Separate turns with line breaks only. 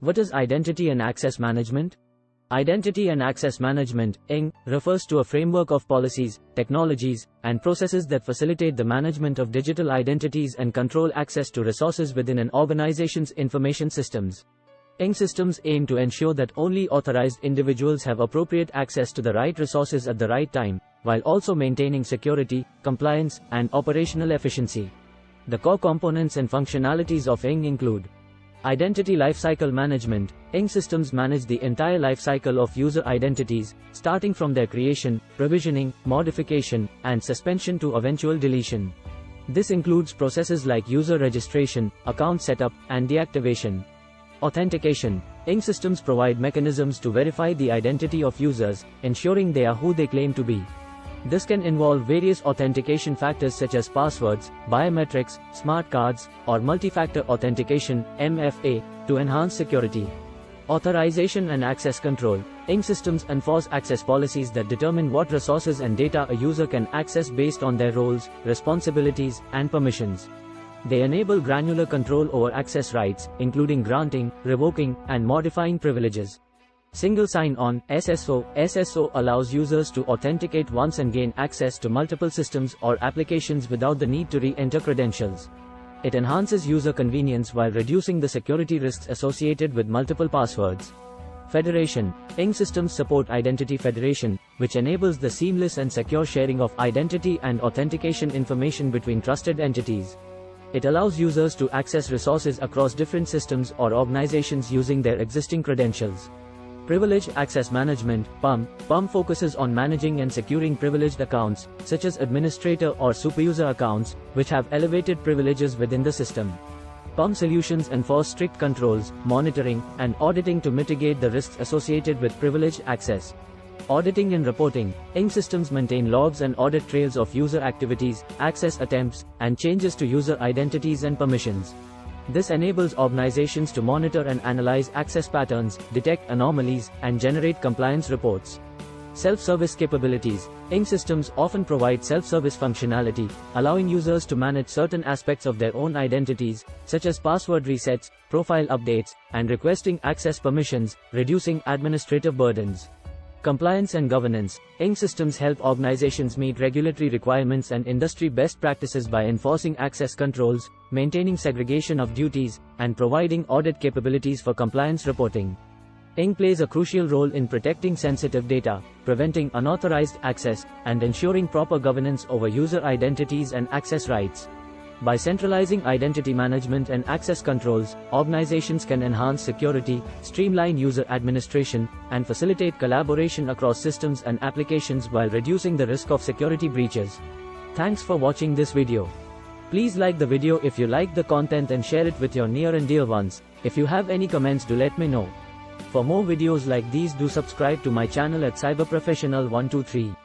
What is Identity and Access Management? Identity and Access Management, IAM, refers to a framework of policies, technologies, and processes that facilitate the management of digital identities and control access to resources within an organization's information systems. IAM systems aim to ensure that only authorized individuals have appropriate access to the right resources at the right time, while also maintaining security, compliance, and operational efficiency. The core components and functionalities of IAM include Identity Lifecycle Management. IAM systems manage the entire lifecycle of user identities, starting from their creation, provisioning, modification, and suspension to eventual deletion. This includes processes like user registration, account setup, and deactivation. Authentication. IAM systems provide mechanisms to verify the identity of users, ensuring they are who they claim to be. This can involve various authentication factors such as passwords, biometrics, smart cards, or multi-factor authentication (MFA) to enhance security. Authorization and access control. IAM systems enforce access policies that determine what resources and data a user can access based on their roles, responsibilities, and permissions. They enable granular control over access rights, including granting, revoking, and modifying privileges. Single sign-on (SSO). SSO allows users to authenticate once and gain access to multiple systems or applications without the need to re-enter credentials. It enhances user convenience while reducing the security risks associated with multiple passwords. Federation. IAM systems support identity federation, which enables the seamless and secure sharing of identity and authentication information between trusted entities. It allows users to access resources across different systems or organizations using their existing credentials. Privileged Access Management (PAM). PAM focuses on managing and securing privileged accounts, such as administrator or superuser accounts, which have elevated privileges within the system. PAM solutions enforce strict controls, monitoring, and auditing to mitigate the risks associated with privileged access. Auditing and reporting. IAM systems maintain logs and audit trails of user activities, access attempts, and changes to user identities and permissions. This enables organizations to monitor and analyze access patterns, detect anomalies, and generate compliance reports. Self-service capabilities. IAM systems often provide self-service functionality, allowing users to manage certain aspects of their own identities, such as password resets, profile updates, and requesting access permissions, reducing administrative burdens. Compliance and governance. IAM systems help organizations meet regulatory requirements and industry best practices by enforcing access controls, maintaining segregation of duties, and providing audit capabilities for compliance reporting. IAM plays a crucial role in protecting sensitive data, preventing unauthorized access, and ensuring proper governance over user identities and access rights. By centralizing identity management and access controls, organizations can enhance security, streamline user administration, and facilitate collaboration across systems and applications while reducing the risk of security breaches. Thanks for watching this video. Please like the video if you like the content and share it with your near and dear ones. If you have any comments, do let me know. For more videos like these, do subscribe to my channel at cyberprofessional123.